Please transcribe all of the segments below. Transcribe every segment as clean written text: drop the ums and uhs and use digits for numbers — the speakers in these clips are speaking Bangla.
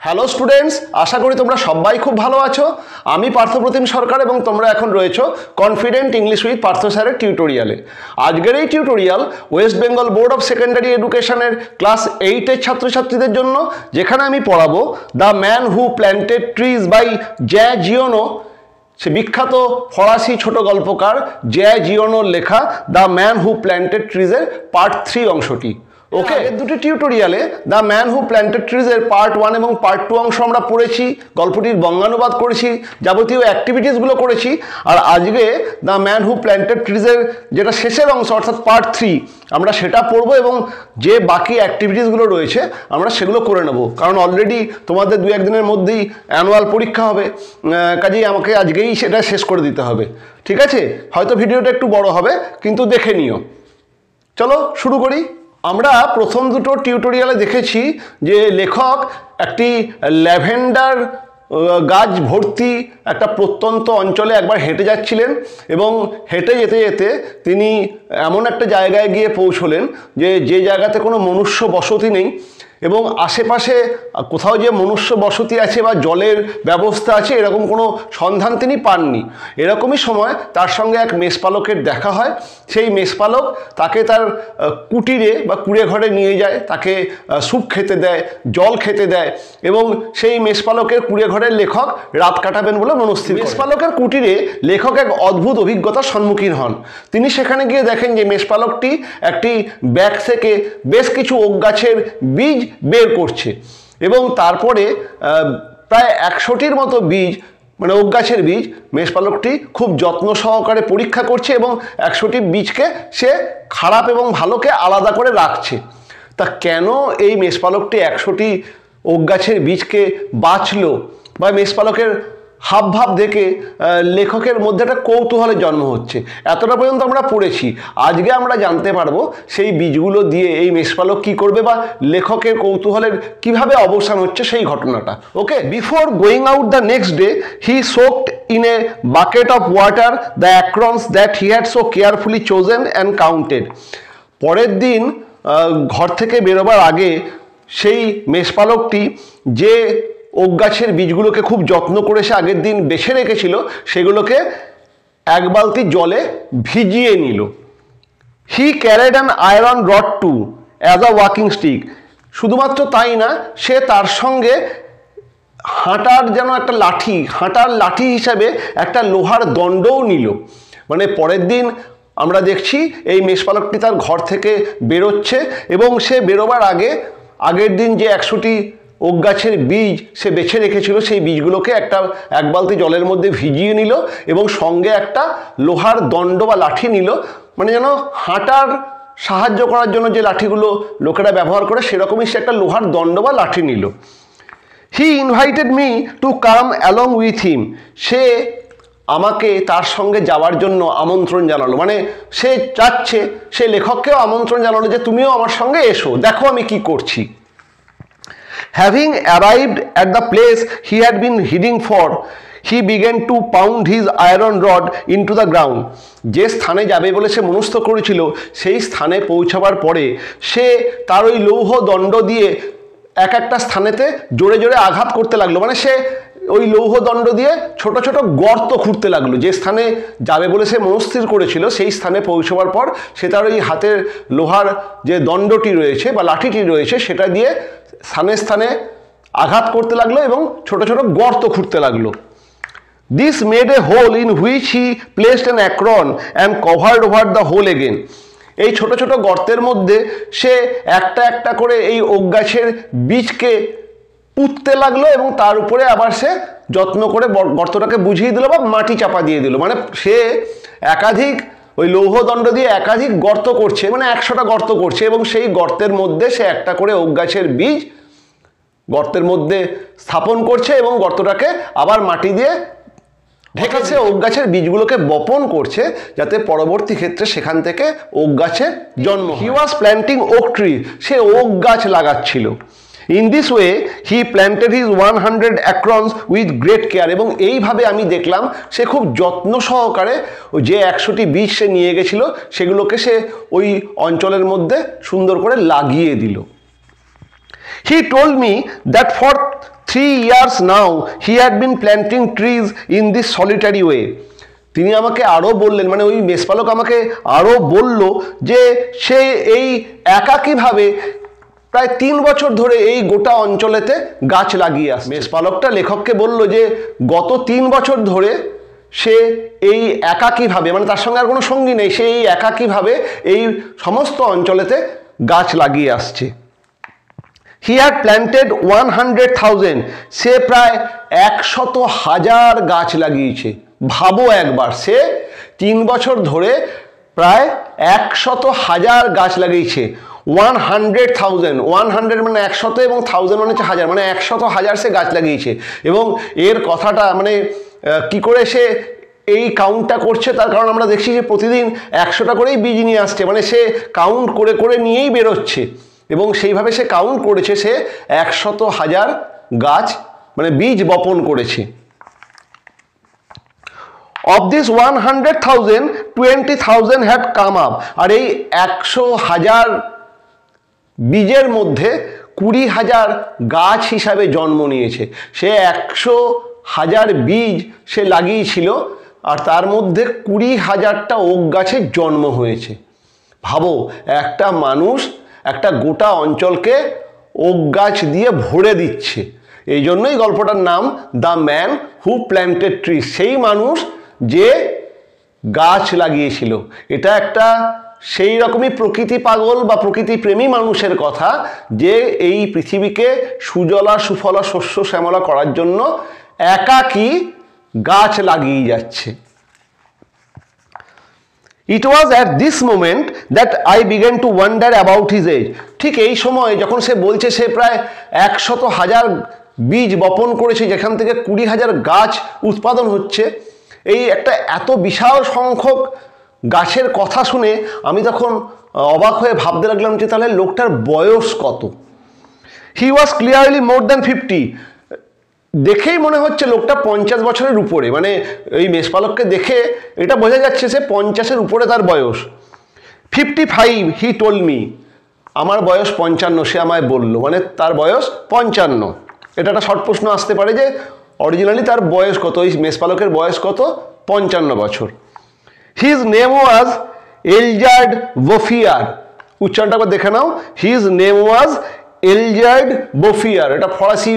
হ্যালো স্টুডেন্টস, আশা করি তোমরা সবাই খুব ভালো আছো। আমি পার্থপ্রতিম সরকার এবং তোমরা এখন রয়েছো কনফিডেন্ট ইংলিশ উইথ পার্থ স্যারের টিউটোরিয়ালে। আজকের এই tutorial West Bengal board of secondary এডুকেশনের ক্লাস 8-এর ছাত্রছাত্রীদের জন্য, যেখানে আমি পড়াবো the man who planted trees by Jean Giono. সে বিখ্যাত ফরাসি ছোট গল্পকার জ্যা জিওনোর লেখা দ্য ম্যান হু প্ল্যান্টেড ট্রিজের পার্ট 3 অংশটি। ওকে, দুটি টিউটোরিয়ালে দ্য ম্যান হু প্ল্যান্টেড ট্রিজের পার্ট 1 এবং পার্ট 2 অংশ আমরা পড়েছি, গল্পটির বঙ্গানুবাদ করেছি, যাবতীয় অ্যাক্টিভিটিসগুলো করেছি। আর আজকে দ্য ম্যান হু প্ল্যান্টেড ট্রিজের যেটা শেষের অংশ অর্থাৎ পার্ট 3 আমরা সেটা পড়বো এবং যে বাকি অ্যাক্টিভিটিসগুলো রয়েছে আমরা সেগুলো করে নেব, কারণ অলরেডি তোমাদের 2-1 দিনের মধ্যেই অ্যানুয়াল পরীক্ষা হবে, কাজেই আমাকে আজকেই সেটা শেষ করে দিতে হবে। ঠিক আছে, হয়তো ভিডিওটা একটু বড় হবে কিন্তু দেখে নিও। চলো শুরু করি। আমরা প্রথম দুটো টিউটোরিয়ালে দেখেছি যে লেখক একটি ল্যাভেন্ডার গাছ ভর্তি একটা প্রত্যন্ত অঞ্চলে একবার হেঁটে যাচ্ছিলেন এবং হেঁটে যেতে যেতে তিনি এমন একটা জায়গায় গিয়ে পৌঁছলেন যে জায়গাতে কোনো মনুষ্য বসতি নেই এবং আশেপাশে কোথাও যে মনুষ্য বসতি আছে বা জলের ব্যবস্থা আছে এরকম কোনো সন্ধান তিনি পাননি। এরকমই সময় তার সঙ্গে এক মেষপালকের দেখা হয়। সেই মেষপালক তাকে তার কুটিরে বা কুড়ে ঘরে নিয়ে যায়, তাকে স্যুপ খেতে দেয়, জল খেতে দেয় এবং সেই মেষপালকের কুড়ে ঘরের লেখক রাত কাটাবেন বলে মনস্থির। মেষপালকের কুটিরে লেখক এক অদ্ভুত অভিজ্ঞতার সম্মুখীন হন। তিনি সেখানে গিয়ে দেখেন যে মেষপালকটি একটি ব্যাগ থেকে বেশ কিছু ওক গাছের বীজ বের করছে এবং তারপরে প্রায় 100টির মতো বীজ, মানে ওক গাছের বীজ মেষপালকটি খুব যত্ন সহকারে পরীক্ষা করছে এবং 100টি বীজকে সে খারাপ এবং ভালোকে আলাদা করে রাখছে। তা কেন এই মেষপালকটি 100টি ওক গাছের বীজকে বাছলো বা মেষপালকের হাবভাব দেখে লেখকের মধ্যে একটা কৌতূহলের জন্ম হচ্ছে, এতটা পর্যন্ত আমরা পড়েছি। আজকে আমরা জানতে পারবো সেই বীজগুলো দিয়ে এই মেষপালক কী করবে বা লেখকের কৌতূহলের কিভাবে অবসান হচ্ছে সেই ঘটনাটা। Okay, before going out the next day he soaked in a bucket of water the acorns that he had so carefully chosen and counted. পরের দিন ঘর থেকে বেরোবার আগে সেই মেষপালকটি যে ওক গাছের বীজগুলোকে খুব যত্ন করে সে আগের দিন বেছে রেখেছিল সেগুলোকে এক বালতি জলে ভিজিয়ে নিল। He carried an iron rod too as a walking stick. শুধুমাত্র তাই না, সে তার সঙ্গে হাঁটার যেন একটা লাঠি, হাঁটার লাঠি হিসাবে একটা লোহার দণ্ডও নিল। মানে পরের দিন আমরা দেখছি এই মেষপালকটি তার ঘর থেকে বেরোচ্ছে এবং সে বেরোবার আগে আগের দিন যে 100টি ওক গাছের বীজ সে বেছে রেখেছিল সেই বীজগুলোকে এক বালতি জলের মধ্যে ভিজিয়ে নিল এবং সঙ্গে একটা লোহার দণ্ড বা লাঠি নিল, মানে যেন হাঁটার সাহায্য করার জন্য যে লাঠিগুলো লোকেরা ব্যবহার করে সেরকমই সে একটা লোহার দণ্ড বা লাঠি নিল। He invited me to come along with him. সে আমাকে তার সঙ্গে যাওয়ার জন্য আমন্ত্রণ জানালো, মানে সে চাচ্ছে, সে লেখককেও আমন্ত্রণ জানালো যে তুমিও আমার সঙ্গে এসো, দেখো আমি কি করছি। Having arrived at the place he had been heading for, he began to pound his iron rod into the ground. যে স্থানে যাবে বলে সে মনস্থ করেছিল সেই স্থানে পৌঁছাবার পরে সে তার ওই লৌহ দণ্ড দিয়ে এক একটা স্থানেতে জোরে জোরে আঘাত করতে লাগলো। মানে সে ওই লৌহ দণ্ড দিয়ে ছোট ছোট গর্ত খুঁড়তে লাগলো। যে স্থানে যাবে বলে সে মনস্থির করেছিল সেই স্থানে পৌঁছবার পর সে তার ওই হাতের লোহার যে দণ্ডটি রয়েছে বা লাঠিটি রয়েছে সেটা দিয়ে স্থানে স্থানে আঘাত করতে লাগলো এবং ছোট ছোট গর্ত খুঁড়তে লাগলো। This made a hole in which he placed an acorn and covered over the hole again. এই ছোট ছোট গর্তের মধ্যে সে একটা একটা করে এই ওক গাছের বীজকে পুঁততে লাগলো এবং তার উপরে আবার সে যত্ন করে গর্তটাকে বুঝিয়ে দিল বা মাটি চাপা দিয়ে দিল। মানে সে একাধিক ওই লৌহদণ্ড দিয়ে একাধিক গর্ত করছে, মানে 100টা গর্ত করছে এবং সেই গর্তের মধ্যে সে একটা করে ওক গাছের বীজ গর্তের মধ্যে স্থাপন করছে এবং গর্তটাকে আবার মাটি দিয়ে ঢেকেছে, ওক গাছের বীজগুলোকে বপন করছে যাতে পরবর্তী ক্ষেত্রে সেখান থেকে ওক গাছের জন্ম। He was planting oak tree. সে ওক গাছ লাগাচ্ছিল। In this way he planted his 100 acorns with great care. এবং এইভাবে আমি দেখলাম সে খুব যত্ন সহকারে যে 100টি বীজ সে নিয়ে গেছিল সেগুলোকে সে ওই অঞ্চলের মধ্যে সুন্দর করে লাগিয়ে দিল। He told me that for 3 years now he had been planting trees in this solitary way. তিনি আমাকে আরও বললেন, মানে ওই মেষপালক আমাকে আরও বলল যে সে এই একাকীভাবে প্রায় 3 বছর ধরে এই গোটা অঞ্চলেতে গাছ লাগিয়ে আসছে। মেষপালকটা লেখককে বলল যে গত 3 বছর ধরে সে এই একাকীভাবে, মানে তার সঙ্গে আর কোনো সঙ্গী নেই, সে এই একাকীভাবে এই সমস্ত অঞ্চলেতে গাছ লাগিয়ে আসছে। He had planted 100,000, সে প্রায় 100,000 গাছ লাগিয়েছে। ভাবো একবার, সে 3 বছর ধরে প্রায় 100,000 গাছ লাগিয়েছে। 100,000, 100 মানে 100 এবং 1000 মানে হচ্ছে হাজার, মানে 100,000 সে গাছ লাগিয়েছে। এবং এর কথাটা মানে কি করে সে এই কাউন্টটা করছে, তার কারণ আমরা দেখছি যে প্রতিদিন 100টা করেই বীজ নিয়ে আসছে, মানে সে কাউন্ট করে করে নিয়েই বেরোচ্ছে এবং সেইভাবে সে কাউন্ট করেছে, সে 100,000 গাছ মানে বীজ বপন করেছে। Of this 100,000, 20,000 had come up, আর এই 100,000 বীজের মধ্যে 20,000 গাছ হিসাবে জন্ম নিয়েছে। সে 100,000 বীজ সে লাগিয়েছিল আর তার মধ্যে 20,000টা ওক গাছের জন্ম হয়েছে। ভাবো, একটা মানুষ একটা গোটা অঞ্চলকে ওক গাছ দিয়ে ভরে দিচ্ছে। এই জন্যই গল্পটার নাম the man who planted tree, সেই মানুষ যে গাছ লাগিয়েছিল। এটা একটা সেই রকমই প্রকৃতি পাগল বা প্রকৃতি প্রেমী মানুষের কথা, যে এই পৃথিবীকে সুজলা সুফলা শস্য শ্যামলা করার জন্য একাকী গাছ লাগিয়ে যাচ্ছে। It was at this moment that I began to wonder about his age. ঠিক এই সময় যখন সে বলছে সে প্রায় 100,000 বীজ বপন করেছে, যেখান থেকে 20,000 গাছ উৎপাদন হচ্ছে, এই একটা এত বিশাল সংখ্যক গাছের কথা শুনে আমি তখন অবাক হয়ে ভাবতে লাগলাম যে তাহলে লোকটার বয়স কত। হি ওয়াজ ক্লিয়ারলি মোর দ্যান 50, দেখেই মনে হচ্ছে লোকটা 50 বছরের উপরে, মানে এই মেষপালককে দেখে এটা বোঝা যাচ্ছে সে 50-এর উপরে তার বয়স। 55 হি টোল্ড মি, আমার বয়স 55, সে আমায় বললো, মানে তার বয়স 55। এটা একটা শর্ট প্রশ্ন আসতে পারে যে অরিজিনালি তার বয়স কত, এই মেষপালকের বয়স কত? 55 বছর। হিজ নেম ওয়াজ এলজার্ড বোফিয়ার, উচ্চারণটা একবার দেখে নাও। হিজ নেম ওয়াজ এলজার্ড বোফিয়ার, এটা ফরাসি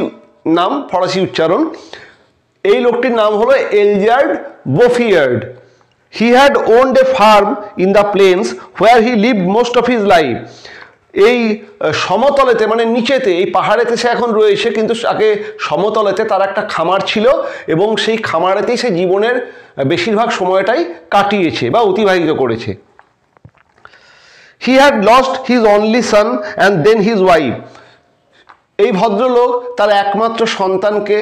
নাম, ফরাসি উচ্চারণ। এই লোকটির নাম হলো Elzeard Bouffier. He had owned a farm in the plains where he lived most of his life. এই সমতলেতে, মানে নিচেতে, এই পাহাড়েতে সে এখন রয়েছে, কিন্তু আগে সমতলেতে তার একটা খামার ছিল এবং সেই খামারেতেই সে জীবনের বেশিরভাগ সময়টাই কাটিয়েছে বা অতিবাহিত করেছে। He had lost his only son and then his wife. এই ভদ্রলোক তার একমাত্র সন্তানকে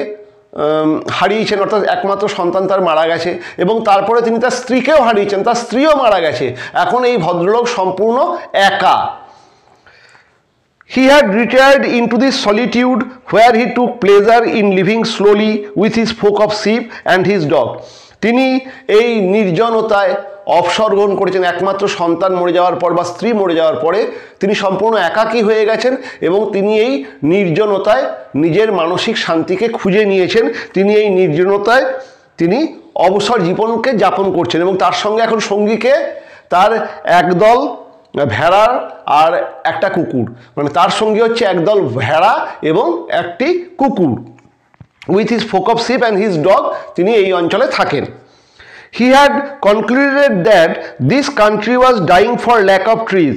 হারিয়েছেন, অর্থাৎ একমাত্র সন্তান তার মারা গেছে এবং তারপরে তিনি তার স্ত্রীকেও হারিয়েছেন, তার স্ত্রীও মারা গেছে। এখন এই ভদ্রলোক সম্পূর্ণ একা। He had retired into this solitude where he took pleasure in living slowly with his flock of sheep and his dog. তিনি এই নির্জনতায় অবসর গ্রহণ করেছেন। একমাত্র সন্তান মরে যাওয়ার পর বা স্ত্রী মরে যাওয়ার পরে তিনি সম্পূর্ণ একাকী হয়ে গেছেন এবং তিনি এই নির্জনতায় নিজের মানসিক শান্তিকে খুঁজে নিয়েছেন। তিনি এই নির্জনতায় তিনি অবসর জীবনকে যাপন করছেন এবং তার সঙ্গে এখন সঙ্গীকে তার একদল ভেড়া আর একটা কুকুর, মানে তার সঙ্গে হচ্ছে একদল ভেড়া এবং একটি কুকুর। With his flock of sheep and his dog, তিনি এই অঞ্চলে থাকেন। He had concluded that this country was dying for lack of trees.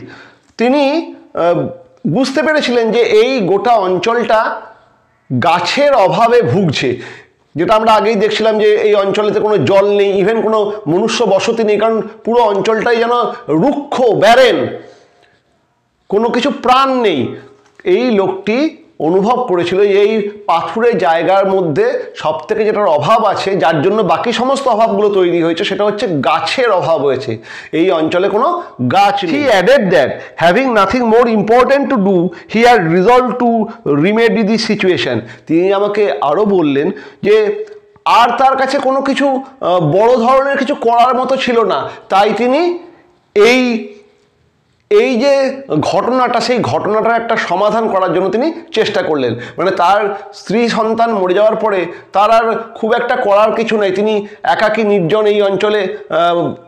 তিনি বুঝতে পেরেছিলেন যে এই গোটা অঞ্চলটা গাছের অভাবে ভুগছে, যেটা আমরা আগেই দেখছিলাম যে এই অঞ্চলেতে কোনো জল নেই, ইভেন কোনো মনুষ্য বসতি নেই, কারণ পুরো অঞ্চলটাই যেন রুক্ষ, ব্যারেন, কোনো কিছু প্রাণ নেই। এই লোকটি অনুভব করেছিল এই পাথুরে জায়গার মধ্যে সবথেকে যেটার অভাব আছে, যার জন্য বাকি সমস্ত অভাবগুলো তৈরি হয়েছে, সেটা হচ্ছে গাছের অভাব হয়েছে। এই অঞ্চলে কোনো গাছ নেই। He added that having nothing more important to do he had resolved to remedy this situation. তিনি আমাকে আরও বললেন যে আর তার কাছে কোনো কিছু বড় ধরনের কিছু করার মতো ছিল না, তাই তিনি এই এই যে ঘটনাটা, সেই ঘটনাটার একটা সমাধান করার জন্য তিনি চেষ্টা করলেন। মানে তার স্ত্রী সন্তান মরে যাওয়ার পরে তার আর খুব একটা করার কিছু নেই, তিনি একাকী নির্জন এই অঞ্চলে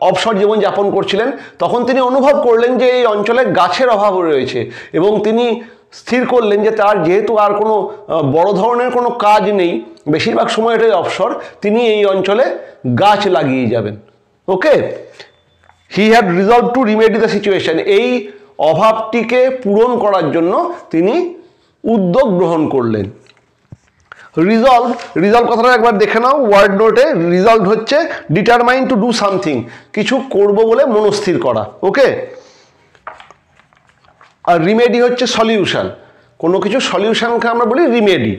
অবসর জীবন যাপন করছিলেন। তখন তিনি অনুভব করলেন যে এই অঞ্চলে গাছের অভাব রয়েছে এবং তিনি স্থির করলেন যে তার যেহেতু আর কোনো বড় ধরনের কোনো কাজ নেই, বেশিরভাগ সময় এটাই অবসর, তিনি এই অঞ্চলে গাছ লাগিয়ে যাবেন। Okay, he had resolved to remedy the situation. এই অভাবটিকে পূরণ করার জন্য তিনি উদ্যোগ গ্রহণ করলেন। রিজলভ কথাটা একবার দেখে নাও ওয়ার্ড নোটে। রিজলভ হচ্ছে ডিটারমাইন টু ডু সামথিং, কিছু করব বলে মনস্থির করা। ওকে, আর রিমেডি হচ্ছে সলিউশন, কোনো কিছু সলিউশনকে আমরা বলি রিমেডি।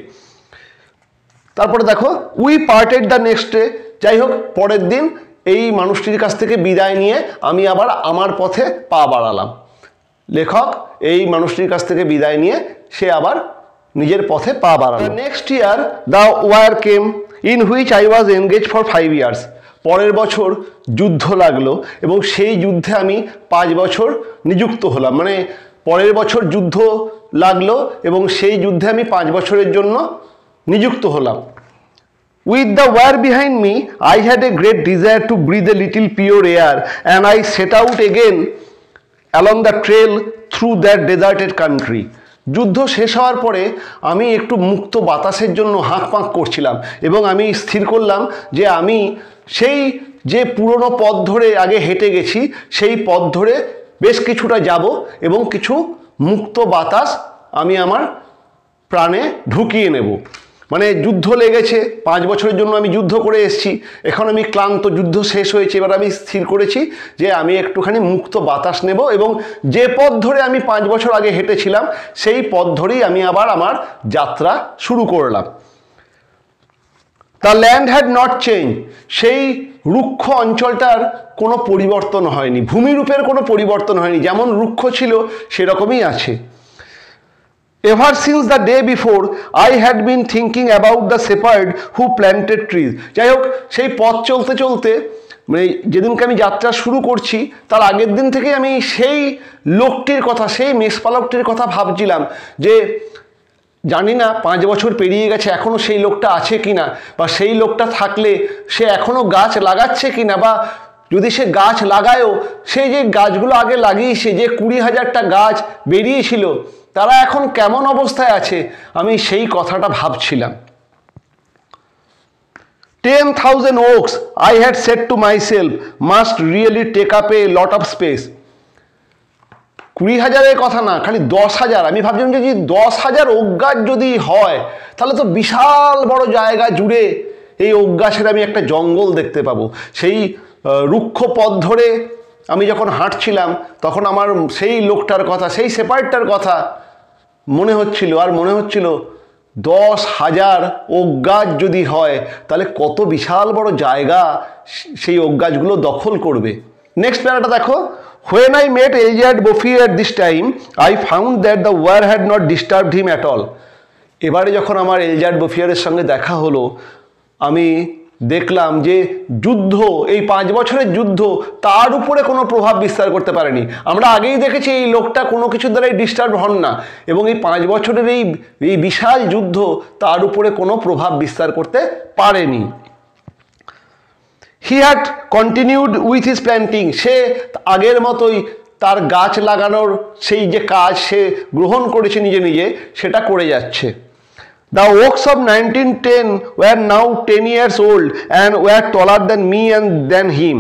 তারপরে দেখো we parted the next day. যাই হোক, পরের দিন এই মানুষটির কাছ থেকে বিদায় নিয়ে আমি আবার আমার পথে পা বাড়ালাম। লেখক এই মানুষটির কাছ থেকে বিদায় নিয়ে সে আবার নিজের পথে পা বাড়ালো। Next year the war came in which I was engage for 5 years। পরের বছর যুদ্ধ লাগলো এবং সেই যুদ্ধে আমি 5 বছর নিযুক্ত হলাম। মানে পরের বছর যুদ্ধ লাগলো এবং সেই যুদ্ধে আমি 5 বছরের জন্য নিযুক্ত হলাম। With the war behind me, I had a great desire to breathe a little pure air, and I set out again along the trail through that deserted country. যুদ্ধ শেষ হওয়ার পরে আমি একটু মুক্ত বাতাসের জন্য হাঁকপাঁক করছিলাম এবং আমি স্থির করলাম যে আমি সেই যে পুরনো পথ ধরে আগে হেঁটে গেছি সেই পথ ধরে বেশ কিছুটা যাব এবং কিছু মুক্ত বাতাস আমি আমার প্রাণে ঢুকিয়ে নেব। মানে যুদ্ধ লেগেছে, 5 বছরের জন্য আমি যুদ্ধ করে এসেছি, এখন আমি ক্লান্ত, যুদ্ধ শেষ হয়েছে, এবার আমি স্থির করেছি যে আমি একটুখানি মুক্ত বাতাস নেব এবং যে পথ ধরে আমি 5 বছর আগে হেঁটেছিলাম সেই পথ ধরেই আমি আবার আমার যাত্রা শুরু করলাম। The land had not change. সেই রুক্ষ অঞ্চলটার কোনো পরিবর্তন হয়নি, ভূমিরূপের কোনো পরিবর্তন হয়নি, যেমন রুক্ষ ছিল সেরকমই আছে। Ever since the day before, I had been thinking about the shepherd who planted trees. যাই হোক, সেই পথ চলতে চলতে মানে যেদিনকে আমি যাত্রা শুরু করছি তার আগের দিন থেকে আমি সেই লোকটির কথা, সেই মেষপালকটির কথা ভাবছিলাম যে জানি না 5 বছর পেরিয়ে গেছে এখনও সেই লোকটা আছে কিনা, বা সেই লোকটা থাকলে সে এখনও গাছ লাগাচ্ছে কিনা, বা যদি সে গাছ লাগায়ও সেই যে গাছগুলো আগে লাগিয়েছে, যে 20,000টা গাছ বেরিয়েছিল তারা এখন কেমন অবস্থায় আছে, আমি সেই কথাটা ভাবছিলাম। 10,000 oaks, I had said to myself, must really take up a lot of space. 20,000-এর কথা না, খালি 10,000। আমি ভাবছিলাম যে 10,000 ওক গাছ যদি হয় তাহলে তো বিশাল বড় জায়গা জুড়ে এই ওক গাছের আমি একটা জঙ্গল দেখতে পাবো। সেই রুক্ষ পথ ধরে আমি যখন হাঁটছিলাম তখন আমার সেই লোকটার কথা, সেই শেপার্ডটার কথা মনে হচ্ছিল, আর মনে হচ্ছিল 10,000 ওক গাছ যদি হয় তাহলে কত বিশাল বড় জায়গা সেই ওক গাছগুলো দখল করবে। নেক্সট প্যারাটা দেখো। When I met Eljard Bouffier at this time, I found that the war had not disturbed him at all. এবারে যখন আমার এলজার্ড বোফিয়ারের সঙ্গে দেখা হলো আমি দেখলাম যে যুদ্ধ, এই 5 বছরের যুদ্ধ তার উপরে কোনো প্রভাব বিস্তার করতে পারেনি। আমরা আগেই দেখেছি এই লোকটা কোনো কিছুর দ্বারাই ডিস্টার্ব হন না, এবং এই 5 বছরের এই বিশাল যুদ্ধ তার উপরে কোনো প্রভাব বিস্তার করতে পারেনি। He had continued with his planting. সে আগের মতোই তার গাছ লাগানোর সেই যে কাজ সে গ্রহণ করেছে নিজে নিজে, সেটা করে যাচ্ছে। The oaks of 1910 were now 10 years old and were taller than me and than him.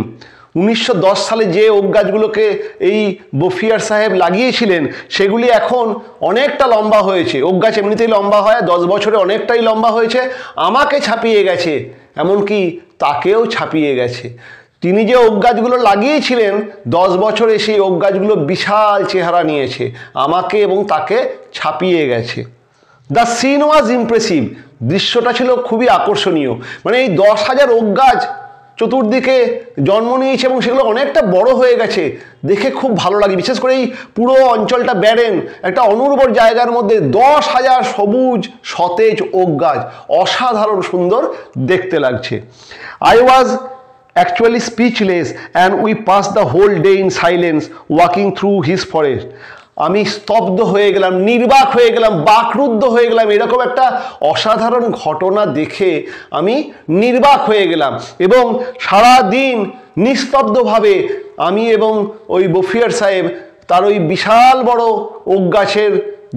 1910 সালে যে ওক গাছগুলোকে এই বোফিয়ার সাহেব লাগিয়েছিলেন সেগুলি এখন অনেকটা লম্বা হয়েছে। ওক গাছ এমনিতেই লম্বা হয়, 10 বছরে অনেকটাই লম্বা হয়েছে, আমাকে ছাপিয়ে গেছে, এমনকি তাকেও ছাপিয়ে গেছে। তিনি যে ওক গাছগুলো লাগিয়েছিলেন 10 বছরে সেই ওক গাছগুলো বিশাল চেহারা নিয়েছে, আমাকে এবং তাকে ছাপিয়ে গেছে। The scene was impressive. দৃশ্যটা ছিল খুবই আকর্ষণীয়। মানে এই 10,000 ওক গাছ চতুর্দিকে জন্ম নিয়েছে এবং সেগুলো অনেকটা বড় হয়ে গেছে, দেখে খুব ভালো লাগে। বিশেষ করে এই পুরো অঞ্চলটা ব্যারেন, একটা অনুর্বর জায়গার মধ্যে 10,000 সবুজ সতেজ ওক গাছ, অসাধারণ সুন্দর দেখতে লাগছে। I was actually speechless, and we passed the whole day in silence walking through his forest. আমি স্তব্ধ হয়ে গেলাম, নির্বাক হয়ে গেলাম, বাকরুদ্ধ হয়ে গেলাম। এরকম একটা অসাধারণ ঘটনা দেখে আমি নির্বাক হয়ে গেলাম এবং সারা দিন নিস্তব্ধভাবে আমি এবং ওই বফিয়ার সাহেব তার ওই বিশাল বড় ওক গাছের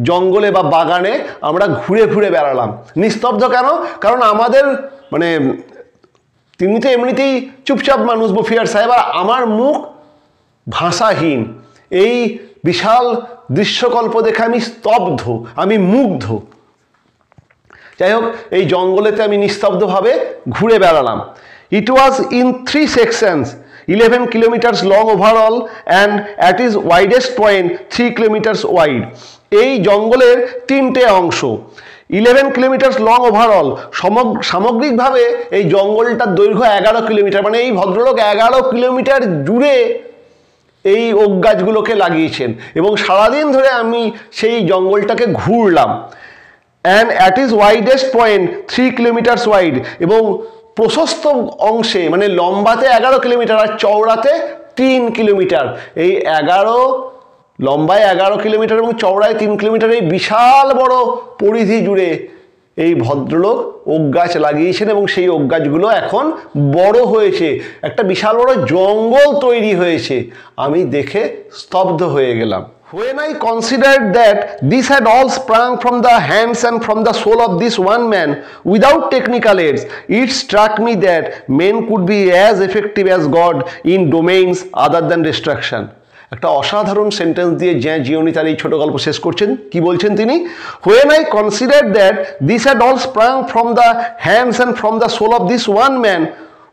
জঙ্গলে বা বাগানে আমরা ঘুরে ঘুরে বেড়ালাম। নিস্তব্ধ কেন? কারণ আমাদের মানে তিনি তো এমনিতেই চুপচাপ মানুষ বফিয়ার সাহেব, আর আমার মুখ ভাষাহীন। এই বিশাল দৃশ্যকল্প দেখে আমি স্তব্ধ, আমি মুগ্ধ। যাই হোক, এই জঙ্গলেতে আমি নিস্তব্ধভাবে ঘুরে বেড়ালাম। ইট was in 3 sections, 11 kilometers long overall and at its widest point 3 kilometers wide. এই জঙ্গলের 3টে অংশ, 11 কিলোমিটার লং ওভারঅল। সামগ্রিকভাবে এই জঙ্গলটার দৈর্ঘ্য 11 কিলোমিটার, মানে এই ভদ্রলোক 11 কিলোমিটার জুড়ে এই ওক গাছগুলোকে লাগিয়েছেন এবং সারাদিন ধরে আমি সেই জঙ্গলটাকে ঘুরলাম। And at is widest point 3 kilometers wide, এবং প্রশস্ত অংশে মানে লম্বাতে 11 কিলোমিটার আর চওড়াতে 3 কিলোমিটার, এই 11 লম্বায় 11 কিলোমিটার এবং চওড়ায় 3 কিলোমিটার, এই বিশাল বড় পরিধি জুড়ে এই ভদ্রলোক ওক গাছ লাগিয়েছেন এবং সেই ওক গাছগুলো এখন বড় হয়েছে, একটা বিশাল বড় জঙ্গল তৈরি হয়েছে। আমি দেখে স্তব্ধ হয়ে গেলাম। When I considered that this had all sprung from the hands and from the soul of this one man without technical aids, it struck me that men could be as effective as God in domains other than destruction. একটা অসাধারণ সেন্টেন্স দিয়ে জ্যাঁ জিওনি তার এই ছোট গল্প শেষ করছেন। কি বলছেন তিনি? When I considered that this had all sprung from the hands and from the soul of this one man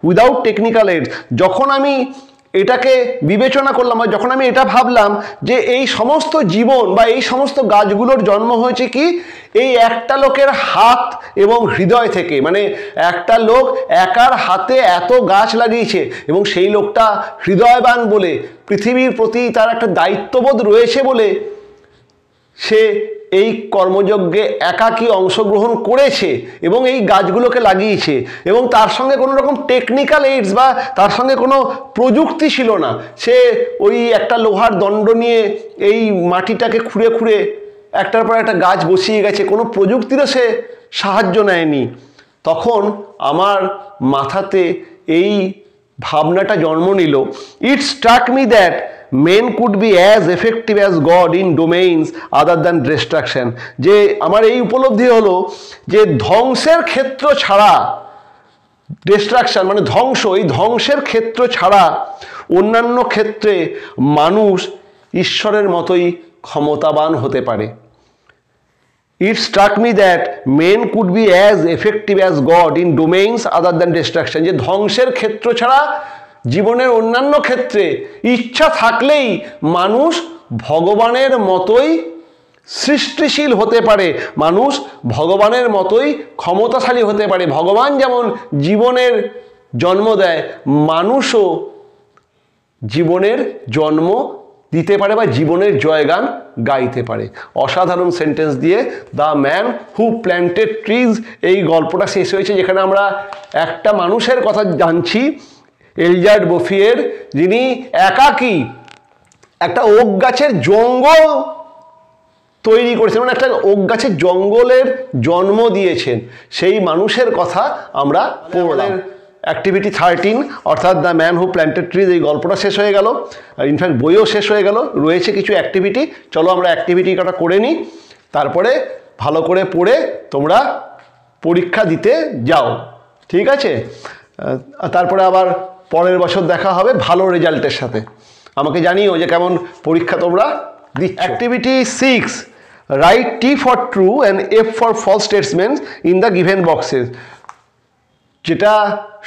without technical aids, যখন আমি এটাকে বিবেচনা করলাম, যখন আমি এটা ভাবলাম যে এই সমস্ত জীবন বা এই সমস্ত গাছগুলোর জন্ম হয়েছে কি এই একটা লোকের হাত এবং হৃদয় থেকে, মানে একটা লোক একার হাতে এত গাছ লাগিয়েছে এবং সেই লোকটা হৃদয়বান বলে, পৃথিবীর প্রতি তার একটা দায়িত্ববোধ রয়েছে বলে সে এই কর্মযজ্ঞে একাকী অংশগ্রহণ করেছে এবং এই গাছগুলোকে লাগিয়েছে এবং তার সঙ্গে কোনো রকম টেকনিক্যাল এইডস বা তার সঙ্গে কোনো প্রযুক্তি ছিল না। সে ওই একটা লোহার দণ্ড নিয়ে এই মাটিটাকে খুঁড়ে খুঁড়ে একটার পর একটা গাছ বসিয়ে গেছে, কোনো প্রযুক্তিরও সে সাহায্য নেয়নি। তখন আমার মাথাতে এই ভাবনাটা জন্ম নিল, it struck me that men could be as effective as God in domains other than destruction. যে আমার এই উপলব্ধি হলো যে ধ্বংসের ক্ষেত্র ছাড়া, ডিস্ট্রাকশন মানে ধ্বংস, এই ধ্বংসের ক্ষেত্র ছাড়া অন্যান্য ক্ষেত্রে মানুষ ঈশ্বরের মতোই ক্ষমতাবান হতে পারে। It struck me that men could be as effective as God in domains other than destruction. যে ধ্বংসের ক্ষেত্র ছাড়া জীবনের অন্যান্য ক্ষেত্রে ইচ্ছা থাকলেই মানুষ ভগবানের মতোই সৃষ্টিশীল হতে পারে, মানুষ ভগবানের মতোই ক্ষমতাশালী হতে পারে। ভগবান যেমন জীবনের জন্ম দেয়, মানুষও জীবনের জন্ম দিতে পারে বা জীবনের জয়গান গাইতে পারে। অসাধারণ সেন্টেন্স দিয়ে the man who planted trees এই গল্পটা শেষ হয়েছে, যেখানে আমরা একটা মানুষের কথা জানছি, এলজার্ড বফিয়ের, যিনি একাকী একটা ওক গাছের জঙ্গল তৈরি করেছেন, মানে একটা ওক গাছের জঙ্গলের জন্ম দিয়েছেন। সেই মানুষের কথা আমরা পড়লাম। অ্যাক্টিভিটি 13 অর্থাৎ the man who planted trees এই গল্পটা শেষ হয়ে গেল, আর ইনফ্যাক্ট বইও শেষ হয়ে গেল। রয়েছে কিছু অ্যাক্টিভিটি, চলো আমরা অ্যাক্টিভিটিটা করে নিই, তারপরে ভালো করে পড়ে তোমরা পরীক্ষা দিতে যাও, ঠিক আছে? তারপরে আবার পরের বছর দেখা হবে ভালো রেজাল্টের সাথে। আমাকে জানিও যে কেমন পরীক্ষা তোমরা দিচ্ছ। Activity 6, right T for true and F for false statements in the given boxes. যেটা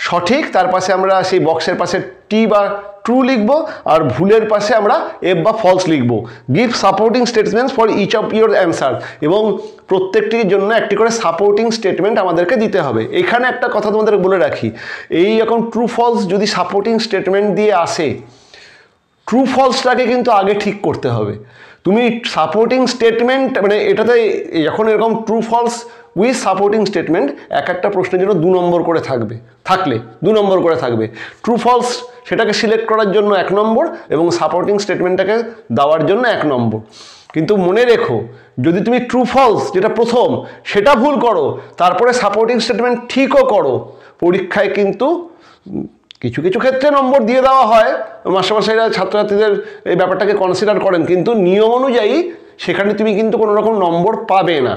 সঠিক তার পাশে আমরা সেই বক্সের পাশে টি বা ট্রু লিখব, আর ভুলের পাশে আমরা এফ বা ফলস লিখব। Give supporting statements for each of your answer, এবং প্রত্যেকটির জন্য একটি করে সাপোর্টিং স্টেটমেন্ট আমাদেরকে দিতে হবে। এখানে একটা কথা তোমাদের বলে রাখি, এই রকম ট্রু ফলস যদি সাপোর্টিং স্টেটমেন্ট দিয়ে আসে, ট্রু ফলসটাকে কিন্তু আগে ঠিক করতে হবে। তুমি সাপোর্টিং স্টেটমেন্ট মানে এটাতে যখন এরকম true false with supporting statement একটা প্রশ্নের জন্য 2 নম্বর করে থাকলে 2 নম্বর করে থাকবে। ট্রু ফলস সেটাকে সিলেক্ট করার জন্য 1 নম্বর এবং সাপোর্টিং স্টেটমেন্টটাকে দেওয়ার জন্য 1 নম্বর। কিন্তু মনে রেখো, যদি তুমি ট্রু ফলস যেটা প্রথম সেটা ভুল করো, তারপরে সাপোর্টিং স্টেটমেন্ট ঠিকও করো, পরীক্ষায় কিন্তু কিছু কিছু ক্ষেত্রে নম্বর দিয়ে দেওয়া হয়, মাস্টারমশাইরা ছাত্রছাত্রীদের এই ব্যাপারটাকে কনসিডার করেন, কিন্তু নিয়ম অনুযায়ী সেখানে তুমি কিন্তু কোনো রকম নম্বর পাবে না।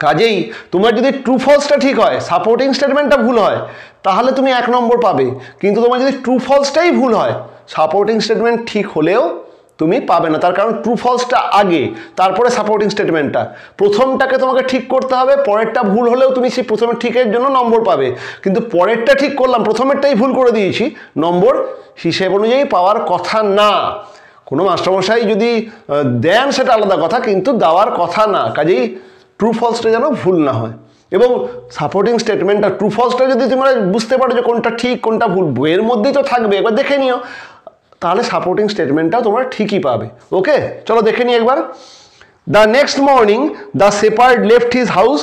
কাজেই তোমার যদি ট্রু ফলসটা ঠিক হয়, সাপোর্টিং স্টেটমেন্টটা ভুল হয়, তাহলে তুমি 1 নম্বর পাবে। কিন্তু তোমার যদি ট্রু ফলসটাই ভুল হয়, সাপোর্টিং স্টেটমেন্ট ঠিক হলেও তুমি পাবে না। তার কারণ ট্রু ফলসটা আগে, তারপরে সাপোর্টিং স্টেটমেন্টটা। প্রথমটাকে তোমাকে ঠিক করতে হবে, পরেরটা ভুল হলেও তুমি সেই প্রথমে ঠিকের জন্য নম্বর পাবে। কিন্তু পরেরটা ঠিক করলাম, প্রথমেরটাই ভুল করে দিয়েছি, নম্বর হিসেব অনুযায়ী পাওয়ার কথা না। কোনো মাস্টারমশাই যদি দেন সেটা আলাদা কথা, কিন্তু দেওয়ার কথা না। কাজেই ট্রু ফলসটা যেন ভুল না হয়। এবং সাপোর্টিং স্টেটমেন্টটা ট্রু ফলসটা যদি তোমরা বুঝতে পারো যে কোনটা ঠিক কোনটা ভুল, বইয়ের মধ্যেই তো থাকবে, একবার দেখে নিও, তাহলে সাপোর্টিং স্টেটমেন্টটাও তোমরা ঠিকই পাবে। ওকে, চলো দেখে নিই একবার। The next morning the shepherd left his house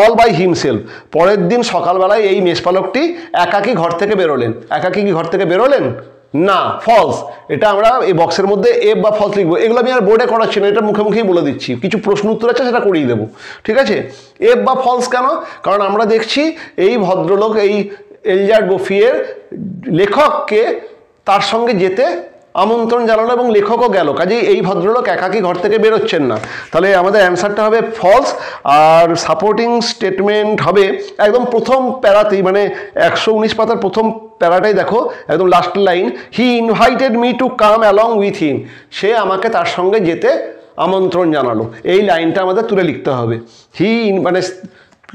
all by himself. পরের দিন সকালবেলায় এই মেষপালকটি একাকী ঘর থেকে বেরোলেন। একাকী কি ঘর থেকে বেরোলেন? না, ফলস। এটা আমরা এই বক্সের মধ্যে এফ বা ফলস লিখবো। এগুলো আমি আর বোর্ডে করাচ্ছি না, এটা মুখে মুখেই বলে দিচ্ছি। কিছু প্রশ্ন উত্তর আছে, সেটা করিয়ে দেবো, ঠিক আছে? এফ বা ফলস কেন? কারণ আমরা দেখছি এই ভদ্রলোক, এই এলজার্ড বফিয়ের লেখককে তার সঙ্গে যেতে আমন্ত্রণ জানালো এবং লেখকও গেল। কাজেই এই ভদ্রলোক একাকী ঘর থেকে বেরোচ্ছেন না। তাহলে আমাদের অ্যান্সারটা হবে ফলস। আর সাপোর্টিং স্টেটমেন্ট হবে একদম প্রথম প্যারাতেই, মানে 119 পাতার প্রথম প্যারাটাই দেখো, একদম last line, he invited me to come along with him. সে আমাকে তার সঙ্গে যেতে আমন্ত্রণ জানালো। এই লাইনটা আমাদের তুলে লিখতে হবে। মানে